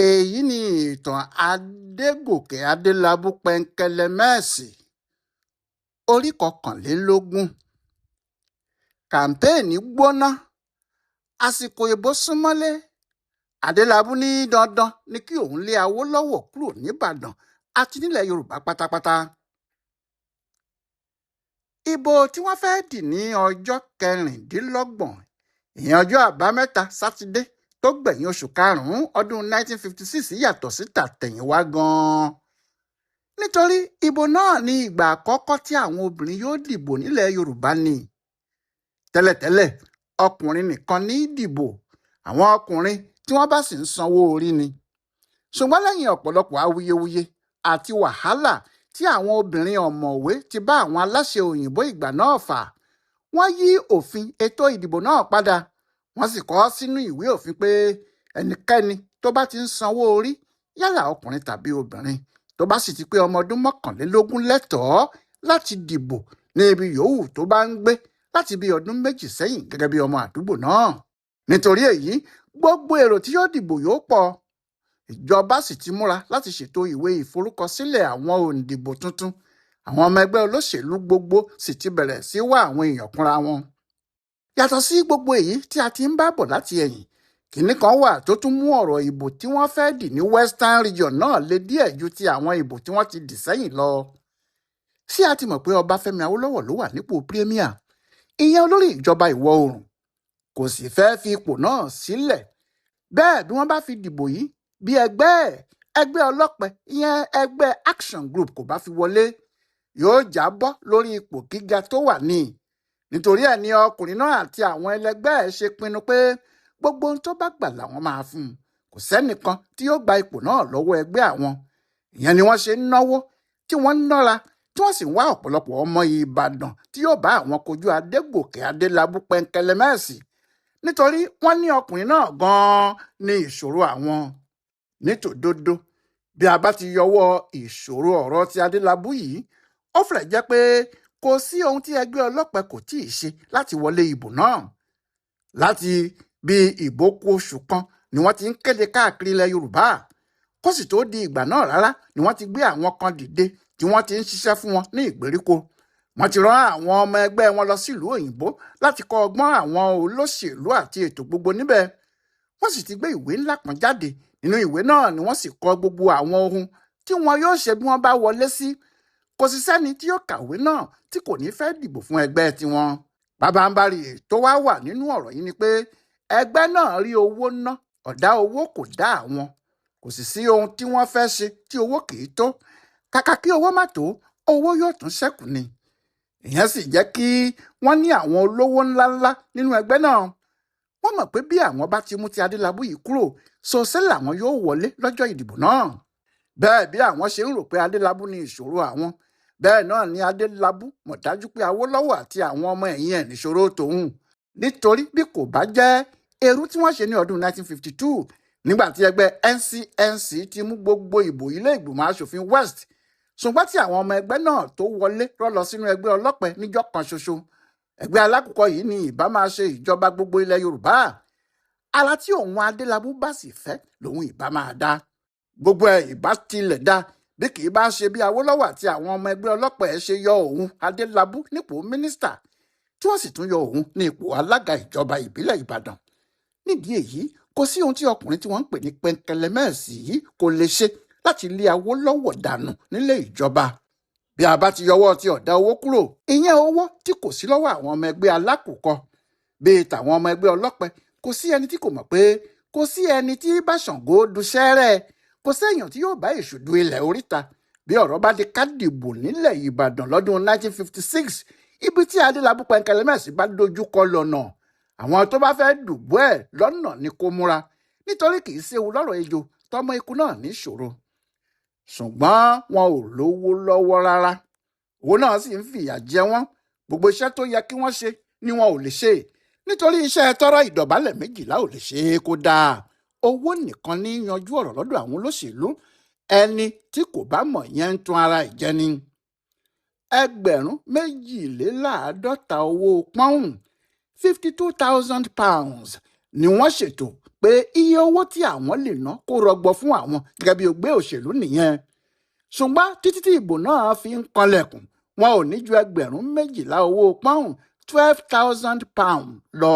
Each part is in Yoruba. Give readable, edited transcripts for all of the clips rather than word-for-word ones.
èyí ni ìtàn adégòkè adélábù pẹ̀ǹkẹ̀lẹ̀mẹ́sì orí kọkànlélógún. kàmpéènì gbóná, àsìkò ìbò súnmọ́lé. adélábù ní dandan ni kí òun lé awólọ́wọ̀ kúrò níbàdàn àti nílẹ̀ yorùbá pátápátá. ìbò tí wọ́n fẹ́ dì ní ọjọ́ kẹrìndínlọ́gbọ̀n ìyẹn ọjọ́ àbámẹ́ta sátidé tó gbẹ̀yìn oṣù karùn-ún ọdún 1956 yàtọ̀ sí tàtẹ̀yìnwá gan-an. nítorí ìbò náà ní ìgbà àkọ́kọ́ tí àwọn obìnrin yóò dìbò nílẹ̀ yorùbá ni. tẹ́lẹ̀tẹ́lẹ̀ ọkùnrin nìkan ní dìbò, àwọn ọkùnrin tí wọ́n bá sì ń sanwó orí ni. ṣùgbọ́n lẹ́yìn ọ̀pọ̀lọpọ̀ awuyewuye àti wàhálà tí àwọn obìnrin ọ̀mọ̀wé ti bá àwọn aláṣẹ òyìnbó ìgbà náà fà, wọ́n yí òfin ètò ìdìbò náà padà. wọ́n sì kọ sínú ìwé òfin pé ẹnikẹ́ni tó bá ti ń sanwó orí, yálà ọkùnrin tàbí obìnrin, tó bá sì ti pé ọmọ ọdún 21 lẹ́tọ̀ọ́ láti dìbò ní ibi yòówù tó bá ń gbé láti bí ọdún 2 sẹ́yìn gẹ́gẹ́ bí ọmọ àdúgbò náà. nítorí èyí, gbogbo èrò tí yóò dìbò yóò pọ̀. ìjọba sì ti múra láti ṣètò ìwé ìforúkọsílẹ̀ àwọn òǹdìbò tuntun. àwọn ọmọ ẹgbẹ́ olóṣèlú gbogbo sì ti bẹ̀rẹ̀ sí wá àwọn èèyàn kúnra wọn. yàtọ̀ sí gbogbo èyí tí a ti ń bá bọ̀ láti ẹ̀yìn, kìnní kan wà tó tún mú ọ̀rọ̀ ìbò tí wọ́n fẹ́ dì ní Western Region náà le díẹ̀ ju ti àwọn ìbò tí wọ́n ti dì sẹ́yìn lọ. ṣé a ti mọ̀ pé Ọbáfẹ́mi Awólọ́wọ̀ ló wà nípò premier, ìyẹn olórí ìjọba ìwọ̀ oòrùn, kò sì fẹ́ fi ipò náà sílẹ̀. bẹ́ẹ̀ bí wọ́n bá fi dìbò yìí bí ẹgbẹ́ ọlọ́pẹ, ìyẹn ẹgbẹ́ Action Group kò bá fi wọlé, yóò jábọ́ lórí ipò gíga tó wà ní. nítorí ẹ̀ ni ọkùnrin náà àti àwọn ẹlẹgbẹ́ ẹ̀ ṣe pinnu pé gbogbo ohun tó bá gbà làwọn máa fún un. kò sẹ́nìkan tí yóò gba ipò náà lọ́wọ́ ẹgbẹ́ àwọn. ìyẹn ni wọ́n ṣe ń náwó tí wọ́n ń nára, tí wọ́n sì ń wá ọ̀pọ̀lọpọ̀ ọmọ Ìbàdàn tí yóò bá àwọn kojú Adégòkè Adélábù pẹ̀ǹkẹ̀lẹ̀mẹ́sì, nítorí wọ́n ní ọkùnrin náà gan-an ní ìṣòro àwọn. nítòdodo, bí a bá ti yọwọ́ ìṣòro ọ̀rọ̀ ti Adélábù yìí, ó fẹ́rẹ̀ jẹ́ pé kò sí ohun tí ẹgbẹ́ ọlọ́pẹ kò tíì ṣe láti wọlé ìbò náà. láti bí ìbò kù oṣù kan ni wọ́n ti ń kéde káàkiri ilẹ̀ Yorùbá. kó sì tó di ìgbà náà rárá ni wọ́n ti gbé àwọn kan dìde tí wọ́n ti ń ṣiṣẹ́ fún wọn ní ìgbèríko. wọ́n ti rán àwọn ọmọ ẹgbẹ́ wọn lọ sílùú òyìnbó láti kọ́ ọgbọ́n àwọn olóṣèlú àti ètò gbogbo níbẹ̀. wọ́n sì ti gbé ìwé ńlá kan jáde. nínú ìwé náà ni wọ́n sì kọ gbogbo àwọn ohun tí wọn yóò ṣe bí wọ́n bá wọlé sí. kò sì sẹ́ni tí yóò kàwé náà tí kò ní fẹ́ dìbò fún ẹgbẹ́ tiwọn. bàbáǹbarì tó wá wà nínú ọ̀rọ̀ yìí ni pé ẹgbẹ́ náà rí owó ná, ọ̀dá owó kò dá àwọn. kò sì sí ohun tí wọ́n fẹ́ ṣe tí owó kì í tó. kàkà kí owó má tó, owó yóò tún ṣẹ́kù ni. ìyẹn sì jẹ́ kí wọ́n ní àwọn olówó ńláńlá nínú ẹgbẹ́ náà. wọ́n mọ̀ pé bí àwọn bá ti mú ti Adélábù yìí kúrò, ṣoṣẹ́ làwọn yóò wọlé lọ́jọ́ ìdìbò náà. bẹ́ẹ̀ bí àwọn ṣe ń rò pé Adélábù ní ìṣòro àwọn, bẹ́ẹ̀ náà ni Adélábù mọ̀ dájú pé Awólọ́wọ̀ àti àwọn ọmọ ẹ̀yìn ẹ̀ níṣòro tòun. nítorí bí kò bá jẹ́ èrú tí wọ́n ṣe ní ọdún 1952 nígbà tí ẹgbẹ́ NCNC ti mú gbogbo ìbò ilé ìgbìmọ̀ asòfin West, ṣùgbọ́n tí àwọn ọmọ ẹgbẹ́ náà tó wọlé rọ́ lọ sínú ẹgbẹ́ ọlọ́pẹ níjọ́ kan ṣoṣo. ẹgbẹ́ alákùkọ yìí ni ìbá máa ṣe ìjọba gbogbo ilẹ̀ Yorùbá. ara tí òun Adélábù bá sì fẹ́ lòun ìbá máa dá. gbogbo ẹ̀ ìbá tilẹ̀ dá bí kì í bá ṣe bí Awólọ́wọ̀ àti àwọn ọmọ ẹgbẹ́ ọlọ́pẹ ṣe yọ òun Adélábù nípò mínísítà, tí wọ́n sì tún yọ òun ní ipò alága ìjọba ìbílẹ̀ Ìbàdàn. nídìí èyí, kò sí ohun tí ọkùnrin tí wọ́n ń pè ní pẹ̀ǹkẹ̀lẹ̀mẹ́sì yìí kò lè ṣe láti lé Awólọ́wọ̀ dànù nílé ìjọba. bí a bá ti yọwọ́ ti ọ̀dá owó kúrò, ìyẹn owó tí kò sí lọ́wọ́ àwọn ọmọ ẹgbẹ́ alákùkọ bíi tàwọn ọmọ ẹgbẹ́ ọlọ́pẹ, kò sí ẹni tí kò mọ̀ pé kò sí ẹni tí bá Ṣàngó du sẹ́rẹ̀, kò séèyàn tí yóò bá Èṣù du ilẹ̀ oríta. bí ọ̀rọ̀ bá di ká dìbò nílẹ̀ Ìbàdàn lọ́dún 1956, ibi tí Adélábù pẹ̀ǹkẹ̀lẹ̀mẹ́sì bá dojú kọ lọ́nà, àwọn tó bá fẹ́ dùbò ẹ̀ lọ́nà ni kó múra, nítorí kì í séwu lọ́rọ̀ ejò tọmọ ikú náà níṣòro. ṣùgbọ́n wọn ò lówó lọ́wọ́ rárá. owó náà sì ń fìyà jẹ wọ́n. gbogbo iṣẹ́ tó yẹ kí wọ́n ṣe ni wọn ò lè ṣe, nítorí iṣẹ́ tọrọ ìdọ̀bálẹ̀ 12 ò lè ṣe é kó dáa. owó nìkan ní yanjú ọ̀rọ̀ lọ́dọ̀ àwọn olóṣèlú. ẹni tí kò bá mọ̀ yẹn ń tún ara ìjẹ ni. 22,000 owó pọ́ùn, £52,000 ni wọ́n ṣètò pé iye owó tí àwọn lè ná kó rọgbọ fún àwọn gẹ́gẹ́ bí ògbé òṣèlú nìyẹn. ṣùgbọ́n títí tí ìbò náà fi ń kanlẹ̀kùn, wọn ò ní ju 12,000 owó pọ́ùn £12,000 lọ.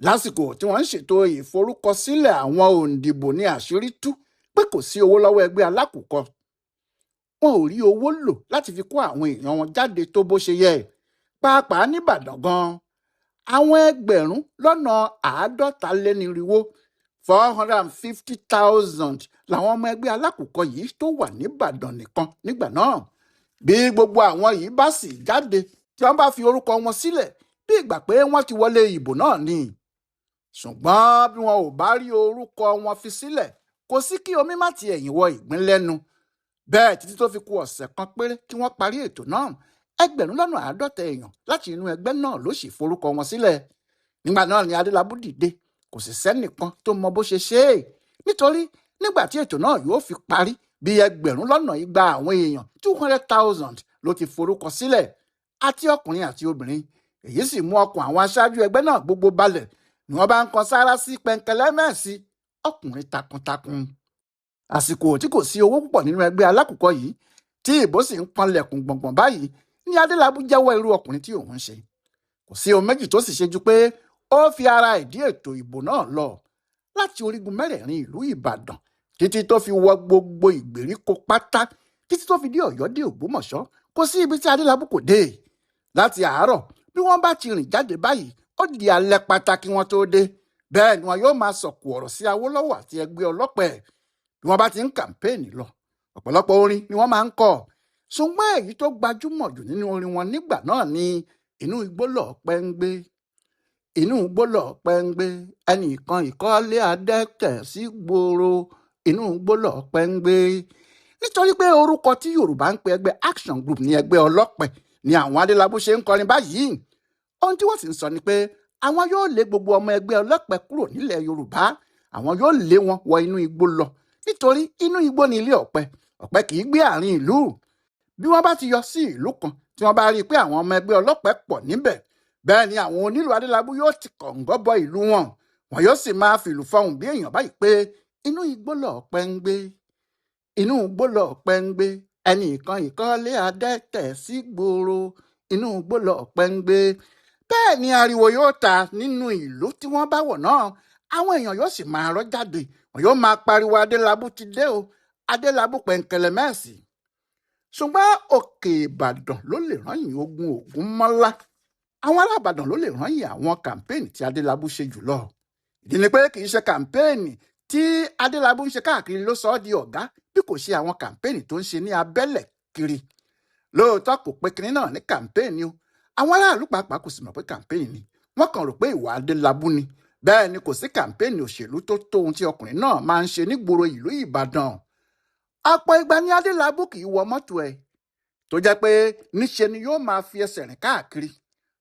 lásìkò tí wọ́n ń ṣètò ìforúkọsílẹ̀ àwọn òǹdìbò ní àṣírí tú pé kò sí owó lọ́wọ́ ẹgbẹ́ alákùkọ. wọn ò rí owó lò láti fi kó àwọn èèyàn wọn jáde tó bó ṣe yẹ. pàápàá nìbàdàn gan, àwọn 50,000 450,000 làwọn ọmọ ẹgbẹ́ alákùkọ yìí tó wà nìbàdàn nìkan nígbà náà. bí gbogbo àwọn yìí bá sì jáde tí wọ́n bá fi orúkọ wọn sílẹ̀, bí ìgbà pé wọ́n ti wọlé ìbò náà ni. ṣùgbọ́n bí wọn ò bá rí orúkọ wọn fi sílẹ̀, kò sí kí omi má ti ẹ̀yìn wọ ìgbín lẹ́nu. bẹ́ẹ̀ títí tó fi kù ọ̀sẹ̀ kan péré kí wọ́n parí ètò náà, 50,000 èèyàn láti inú ẹgbẹ́ náà ló sì forúkọ wọn sílẹ̀. nígbà náà ni Adélabú dìde, kò sì sẹ́nìkan tó mọ bó ṣe ṣe é, nítorí nígbà tí ètò náà yóò fi parí, bí 200,000 àwọn èèyàn 200,000 ló ti forúkọ sílẹ̀, àti ọkùnrin àti obìnrin. èyí sì mú ọkàn àwọn aṣáájú ẹgbẹ́ náà gbogbo balẹ̀, ni wọ́n bá ń kan sáárá sí pẹ̀ǹkẹ̀lẹ́ mẹ́ẹ̀sì ọkùnrin takuntakun. àsìkò tí kò sí owó púpọ̀ nínú ẹgbẹ́ alákùkọ yìí, tí ìbò sì ń kanlẹ̀kùn gbọ̀ngbọ̀n báyìí, ni Adélabú jẹ́wọ́ irú ọkùnrin tí òun ń ṣe. kò sí ohun méjì tó sì ṣe ju pé ó fi ara ìdí ètò ìbò náà lọ, láti orígun mẹ́rẹ̀ẹ̀rin ìlú Ìbàdàn títí tó fi wọ gbogbo ìgbèríko pátá, títí tó fi dé Ọ̀yọ́ dé Ògbómọ̀ṣọ́. kò sí ibi tí Adélabú kò dé. láti àárọ̀ bí wọ́n bá ti rìn jáde báyìí, ó di alẹ́ pàtàkì wọn tó dé. bẹ́ẹ̀ ni wọn yóò máa sọ̀kò ọ̀rọ̀ sí Awólọ́wọ̀ àti ẹgbẹ́ ọlọ́pẹ̀. bí wọ́n bá ti ń kàmpéènì lọ, ọ̀pọ̀lọpọ̀ orin ni wọ́n máa ń kọ. ṣùgbọ́n èyí tó gbajúmọ̀ jù nínú orin wọn nígbà náà ni inú igbó lọ̀pẹ̀ ń gbé, inú igbó lọ̀pẹ̀ ń gbé, ẹnìkan ìkọ́lé adẹ́tẹ̀ sí gbòòrò, inú igbó lọ̀pẹ̀ ń gbé. nítorí pé orúkọ tí Yorùbá ń pe ẹgbẹ́ Action Group ní ẹgbẹ́ ọlọ́pẹ̀ ni àwọn Adélabú ṣe ń kọrin báyìí. ohun tí wọ́n sì ń sọ ni pé àwọn yóò lé gbogbo ọmọ ẹgbẹ́ ọlọ́pẹ̀ kúrò nílẹ̀ Yorùbá, àwọn yóò lé wọn wọ inú igbó lọ, nítorí inú igbó ni ilé ọ̀pẹ, ọ̀pẹ kì í gbé àárín ìlú. bí wọ́n bá ti yọ sí ìlú kan tí wọ́n bá rí i pé àwọn ọmọ ẹgbẹ́ ọlọ́pẹ̀ pọ̀ níbẹ̀, bẹ́ẹ̀ ni àwọn onílù Adélabú yóò ti kọ̀ǹgọ́ bọ ìlú wọn. wọn yóò sì máa fìlù fọhùn bí èèyàn báyìí pé inú igbó lọ̀pẹ̀ ń gbé, inú igbó lọ̀pẹ̀ ń gbé, ẹnìkan ìkọ́lé adẹ́tẹ̀ sí gbòòrò, inú igbó lọ̀pẹ̀ ń gbé. bẹ́ẹ̀ ni ariwo yóò ta nínú ìlú tí wọ́n bá wọ̀ náà. àwọn èèyàn yóò sì máa rọ́ jáde, wọn yóò máa pariwo Adélabú ti dé o, Adélabú pẹ̀ǹkẹ̀lẹ̀ mẹ́ẹ̀sì. ṣùgbọ́n òkè Ìbàdàn ló lè rányìn ogun Ògúnmọ́lá. àwọn ará Ìbàdàn ló lè rányìn àwọn kàmpéènì tí Adélabú ṣe jùlọ. ìdí ni pé kì í ṣe kàmpéènì tí Adélabú ń ṣe káàkiri ló sọ ọ́ di ọ̀gá, bí kò ṣe àwọn kàmpéènì tó ń ṣe ní abẹ́lẹ̀ kiri. lóòótọ́ kò pé kinní náà ní kàmpéènì o, àwọn aráàlú pàápàá kò sì mọ̀ pé kàmpéènì ni, wọ́n kàn rò pé ìwà Adélabú ni. bẹ́ẹ̀ ni kò sí kàmpéènì òṣèlú tó tó ohun tí ọkùnrin náà máa ń ṣe nígboro ìlú Ìbàdàn. ọ̀pọ̀ ìgbà ni Adélabú kì í wọ mọ́tò ẹ̀, tó jẹ́ pé níṣe ni yóò máa fi ẹsẹ̀ rìn káàkiri.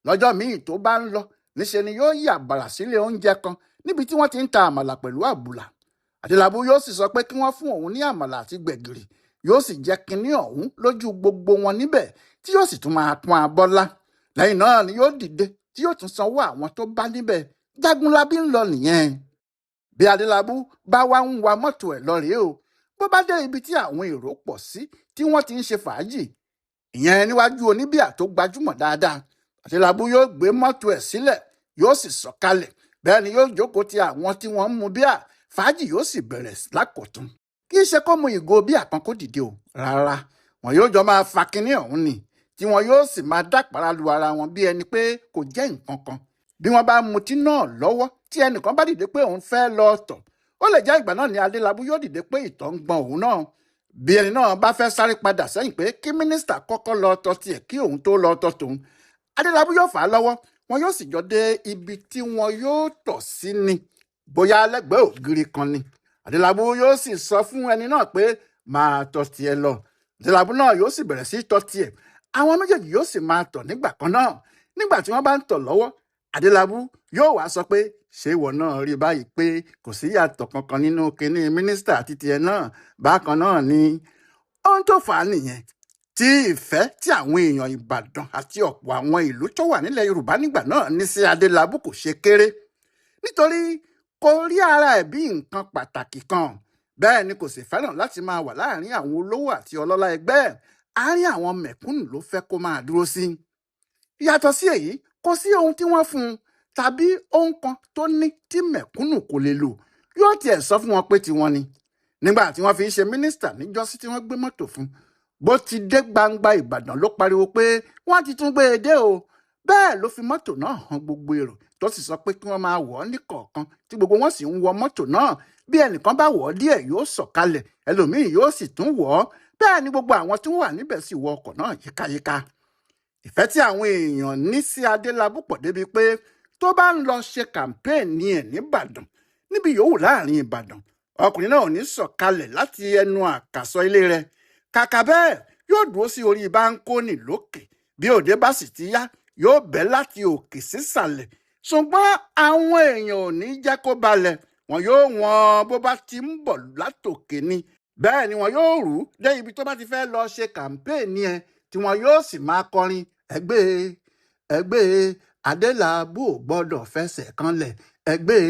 lọ́jọ́ míì tó bá ń lọ, níṣe ni yóò yà bàrà sílé oúnjẹ kan níbi tí wọ́n ti ń ta àmàlà pẹ̀lú àbùlà. Adélabú yóò sì sọ pé kí wọ́n fún òun ní àmàlà àti gbẹ̀gìrì, yóò sì jẹ kinní ọ̀hún lójú gbogbo wọn níbẹ̀, tí yóò sì tún máa pọ́n abọ́lá. lẹ́yìn náà ni yóò dìde tí yóò tún sanwó àwọn tó bá níbẹ̀. Jagunlabi ń lọ nìyẹn. bí Adélabú bá wá ń wa mọ́tò ẹ̀ lọ rèé o, bó bá dé ibi tí àwọn èrò pọ̀ sí tí wọ́n ti ń ṣe fàájì, ìyẹn níwájú oníbíà tó gbajúmọ̀ dáadáa, Adélabú yóò gbé mọ́tò ẹ̀ sílẹ̀, yóò sì sọ̀kalẹ̀. bẹ́ẹ̀ ni yóò jókòó ti àwọn tí wọ́n ń mu bíà, fàájì yóò sì bẹ̀rẹ̀ lákọ̀tún. kì í ṣe kó mu ìgò bíà kan kó dìde o, rárá. wọn yóò jọ máa fa kinní ọ̀hún ni, tí wọn yóò sì máa dápàrà lu ara wọn bí ẹni pé kò jẹ́ nǹkan kan. bí wọ́n bá mutí náà lọ́wọ́ tí ẹnìkan bá dìde pé òun fẹ́ lọ tọ̀, ó lè jẹ́ ìgbà náà ni Adélabú yóò dìde pé ìtọ̀ ń gbọ̀n òun náà. bí ẹni náà bá fẹ́ sáré padà sẹ́yìn pé kí mínísítà kọ́kọ́ lọ tọ̀ tiẹ̀ kí òun tó lọ tọ̀ tòun, Adélabú yóò fà á lọ́wọ́, wọn yóò sì jọ dé ibi tí wọn yóò tọ̀ sí ni, bóyá lẹ́gbẹ̀ẹ́ ògiri kan ni. Adélabú yóò sì sọ fún ẹni náà pé máa tọ̀ tiẹ̀ lọ. Adélabú náà yóò sì bẹ̀rẹ̀ sí tọ̀ tiẹ̀. àwọn méjèèjì yóò sì máa tọ̀ nígbà kan náà. nígbà tí wọ́n bá ń tọ̀ lọ́wọ́, Adélabú yóò wá sọ pé ṣé ìwọ náà rí báyìí pé kò sí yàtọ̀ kankan nínú kinní mínísítà àti tiẹ̀ náà, bákan náà ni. ohun tó fà á nìyẹn tí ìfẹ́ tí àwọn èèyàn Ìbàdàn àti ọ̀pọ̀ àwọn ìlú tó wà nílẹ̀ Yorùbá nígbà náà ní sí Adélabú kò ṣe kéré. nítorí kò rí ara ẹ̀ bí nǹkan pàtàkì kan. Bẹ́ẹ̀ ni kò sì fẹ́ràn láti máa wà láàrin àwọn olówó àti ọlọ́lá ẹgbẹ́ ẹ̀. Àárín àwọn mẹ̀kúnnù ló fẹ́ kó máa dúró sí. Yàtọ̀ sí èyí, kò sí ohun tí wọ́n fún un tàbí ohun kan tó ní tí mẹ̀kúnnù kò lè lò. Yóò tiẹ̀ sọ fún wọn pé tiwọn ni. Nígbà tí wọ́n fi ń ṣe mínísítà níjọ́sí tí wọ́n gbé mọ́tò fún, bó ti dé gbangba Ìbàdàn ló pariwo pé wọ́n ti tún gbé e dé o. Bẹ́ẹ̀ ló fi mọ́tò náà hàn gbogbo èrò tó sì sọ pé kí wọ́n máa wọ̀ ọ́ níkọ̀ọ̀kan tí gbogbo wọn sì ń wọ mọ́tò náà. Bí ẹnìkan bá wọ̀ ọ́ díẹ̀ yóò sọ̀kalẹ̀, ẹlòmíì yóò sì tún wọ̀ ọ́. Bẹ́ẹ̀ ni gbogbo àwọn tí wọ́n wà níbẹ̀ sì wọ ọkọ̀ náà yíkáyíká. Ìfẹ́ tí àwọn èèyàn ní sí Adélabú pọ̀ débi pé tó bá ń lọ ṣe kàmpéènì ẹ̀ níbàdàn, níbi yòówù láàrin Ìbàdàn, ọkùnrin náà ò ní sọ̀kalẹ̀ láti ẹnu àkàsọ̀ ilé rẹ̀. Kàkà bẹ́ẹ̀ yóò dúró sí orí báńkónì lókè. Bí òde bá sì ti yá, yóò bẹ́ láti òkè sísàlẹ̀. Ṣùgbọ́n àwọn èèyàn ò ní jẹ́ kó balẹ̀. Wọn yóò wọ́n bó bá ti ń bọ̀ látòkè ni. Bẹ́ẹ̀ ni wọn yóò rù ú dé ibi tó bá ti fẹ́ lọ ṣe kàmpéènì ẹ̀, tí wọn yóò sì máa kọrin ẹgbẹ́ ẹgbẹ́ Adélabú ò gbọ́dọ̀ fẹsẹ̀ kanlẹ̀ ẹgbẹ́.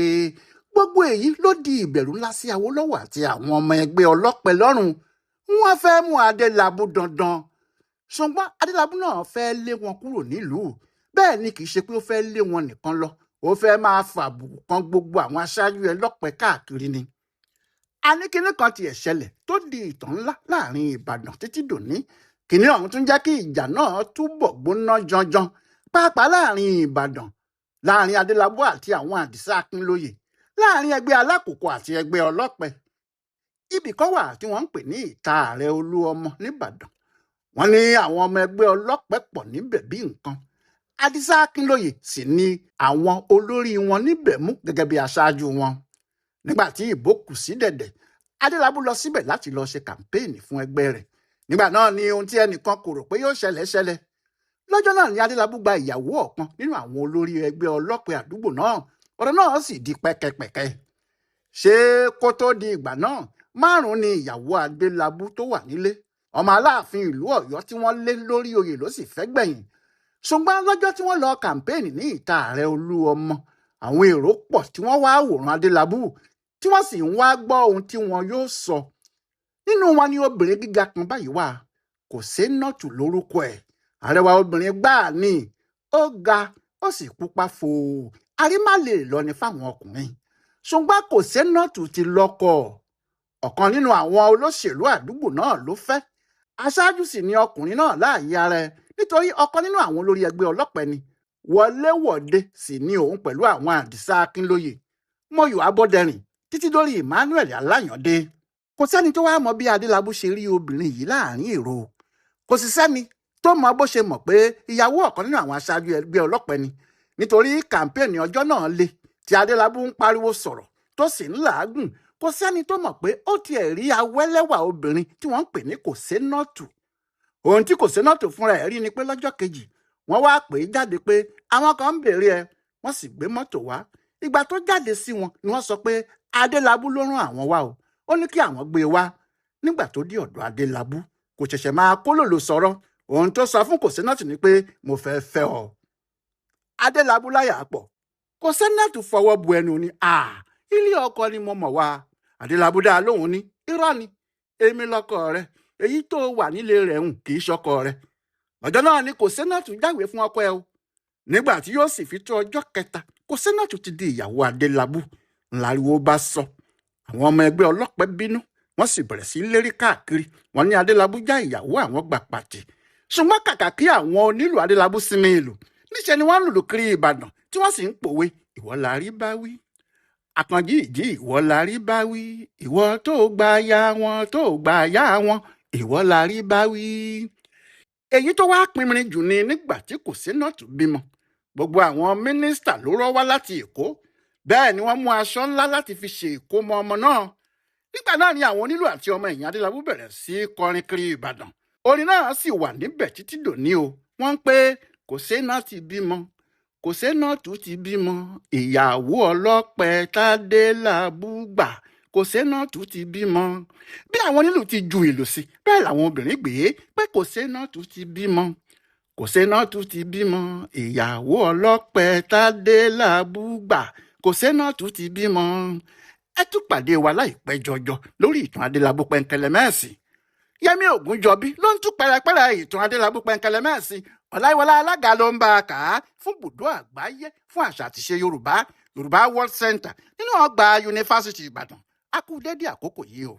Gbogbo èyí ló di ìbẹ̀rù ńlá sí Awólọ́wọ̀ àti àwọn ọmọ ẹgbẹ́ ọlọ́pẹ lọ́rùn. Wọ́n fẹ́ mú Adélabú dandan. Ṣùgbọ́n Adélabú náà fẹ́ lé wọn kúrò nílùú. Bẹ́ẹ̀ ni kì í ṣe pé ó fẹ́ lé wọn nìkan lọ. Ó fẹ́ máa fàbùkù kan gbogbo àwọn aṣáájú ọlọ́pẹ káàkiri ni. Àní kinní kan tiẹ̀ ṣẹlẹ̀ tó di ìtàn ńlá láàrin Ìbàdàn títí dòní. Kinní ọ̀hún tún jẹ́ kí ìjà náà túbọ̀ gbóná janjan, pàápàá láàrin Ìbàdàn, láàrin Adélabú àti àwọn Àdìsá Akínlóye, láàrin ẹgbẹ́ alákòókò àti ẹgbẹ́ ọlọ́pẹ. Ibì kan wà tí wọ́n ń pè ní ìta Ààrẹ Olúọmọ níbàdàn. Wọ́n ní àwọn ọmọ ẹgbẹ́ ọlọ́pẹ pọ̀ níbẹ̀ bí nǹkan. Àdìsá Akínlóye sì ni àwọn olórí wọn níbẹ̀ mú gẹ́gẹ́ bí aṣáájú wọn. Nígbà tí ìbò kù sí dẹ̀dẹ̀, Adélabú lọ síbẹ̀ láti lọ ṣe kàmpéènì fún ẹgbẹ́ rẹ̀. Nígbà náà ni ohun tí ẹnìkan kò rò pé yóò ṣẹlẹ̀. Lọ́jọ́ náà ni Adélabú gba ìyàwó ọ̀kan nínú àwọn olórí ẹgbẹ́ ọlọ́pẹ àdúgbò náà. Ọ̀rọ̀ náà sì di pẹ́kẹ́pẹ́kẹ́. Ṣé kó tó di ìgbà náà, 5 ni ìyàwó Adélabú tó wà nílé. Ọmọ Aláàfin ìlú Ọ̀yọ́ tí wọ́n lé lórí oyè ló sì fẹ́ gbẹ̀yìn. Ṣùgbọ́n lọ́jọ́ tí wọ́n lọ kàmpéènì ní ìta Ààrẹ Olúọmọ, àwọn èrò pọ̀ tí wọ́n wá wòran Adélabú, tí wọ́n sì ń wá gbọ́ ohun tí wọn yóò sọ. Nínú wọn ni obìnrin gíga kan báyìí wà. Kòsénọ́tù lórúkọ ẹ̀. Àrẹwà obìnrin gbáà ni. Ó ga, ó sì pupa fòó. Arímá lè lọ ní fáwọn ọkùnrin. Ṣùgbọ́n Kòsénọ́tù ti lọ́kọ. Ọ̀kan nínú àwọn olóṣèlú àdúgbò náà ló fẹ́. Aṣáájú sì ni ọkùnrin náà láàyè ara ẹ̀, nítorí ọ̀kan nínú àwọn olórí ẹgbẹ́ ọlọ́pẹ ni. Wọléwọ̀de sì ni òun pẹ̀lú àwọn Àdìsá Akínlóye, Mọ́yọ̀ Abọ́dẹrìn títí dórí Emmanuel Aláyàndé. Kò sẹ́ni tó wá mọ bí Adélabú ṣe rí obìnrin yìí láàrin èrò. Kò sì sẹ́ni tó mọ bó ṣe mọ̀ pé ìyàwó ọ̀kan nínú àwọn aṣáájú ẹgbẹ́ ọlọ́pẹ ni. Nítorí kàmpéènì ọjọ́ náà le, tí Adélabú ń pariwo sọ̀rọ̀ tó sì ń làágùn. Kò sẹ́ni tó mọ̀ pé ó tiẹ̀ rí awẹ́lẹ́wà obìnrin tí wọ́n ń pè ní Kòsénọ́tù. Ohun tí Kòsénọ́tù fúnra ẹ̀ rí ni pé lọ́jọ́ kejì wọ́n wá pè é jáde pé àwọn kan ń béèrè ẹ̀, wọ́n sì gbé mọ́tò wá. Ìgbà tó jáde sí wọn ni wọ́n sọ pé Adélabú ló rán àwọn wá o. Ó ní kí àwọn gbé e wá. Nígbà tó dé ọ̀dọ̀ Adélabú, kò ṣẹ̀ṣẹ̀ máa kólòlò sọ̀rọ̀. Ohun tó sọ fún Kòsénọ́tù ni pé mo fẹ́ fẹ́ ọ. Adélabú láyà pọ̀. Kòsénọ́tù fọwọ́ bu ẹnu ni, ilé ọkọ ni mo mọ̀ wá. Adélabú dá lóhùn ní, irọ́ ni, èmi lọ́kọ rẹ, èyí tó wà nílé rẹ̀ kì í ṣọkọ rẹ. Ọjọ́ náà ni Kòsénọ́tù jáwé fún ọkọ ẹ̀ o. Nígbà tí yóò sì fi tó ọjọ́ kẹta, Kòsénọ́tù ti di ìyàwó Adélabú. Ńláriwo bá sọ. Àwọn ọmọ ẹgbẹ́ ọlọ́pẹ bínú, wọ́n sì bẹ̀rẹ̀ sí lérí káàkiri. Wọ́n ní Adélabú já ìyàwó àwọn gbà pàtì. Ṣùgbọ́n kàkà kí àwọn onílù Adélabú sinmi ìlù, níṣẹ́ ni wọ́n lùlù kiri Ìbàdàn tí wọ́n sì ń pòwe, ìwọ la rí bá wí. Àkànjí ìjì, ìwọ la rí bá wí. Ìwọ tó gba ya wọn, tó gba ya wọn, ìwọ la rí bá wí. Èyí tó wá pinrin jù ni nígbà tí Kòsénọ́tù bímọ. Gbogbo àwọn mínísítà ló rọ́ wá láti Èkó. Bẹ́ẹ̀ ni wọ́n mú aṣọ ńlá láti fi ṣe ìkómọ ọmọ náà. Nígbà náà ni àwọn onílù àti ọmọ ẹ̀yìn Adélabú bẹ̀rẹ̀ sí kọrin kiri Ìbàdàn. Orin náà sì wà níbẹ̀ títí dòní o. Wọ́n ń pé Kòsénọ́tù bímọ, Kòsénọ́tù ti bímọ, ìyàwó ọlọ́pẹ t'Adélabú gbà, Kòsénọ́tù ti bímọ. Bí àwọn onílù ti ju ìlù sí, bẹ́ẹ̀ làwọn obìnrin gbé pé Kòsénọ́tù ti bímọ. Kòsénọ́tù ti bímọ, ìyàwó ọlọ́pẹ t'Adélabú gbà, kò sénà tún ti bímọ. ẹ tún pàdé wa láìpẹ́ jọjọ lórí ìtàn Adélabú pẹ̀ǹkẹ̀lẹ̀mẹ́sì. Yẹmí Ògúnjọbí ló ń tún pẹrẹpẹrẹ ìtàn Adélabú pẹ̀ǹkẹ̀lẹ̀mẹ́sì. Ọláyíwọlá Alága ló ń bá a kà á fún Ibùdó Àgbáyé fún Àṣà àtìṣe Yorùbá World Center nínú ọgbà Yunifásítì Ìbàdàn. A kú dédé àkókò yìí o.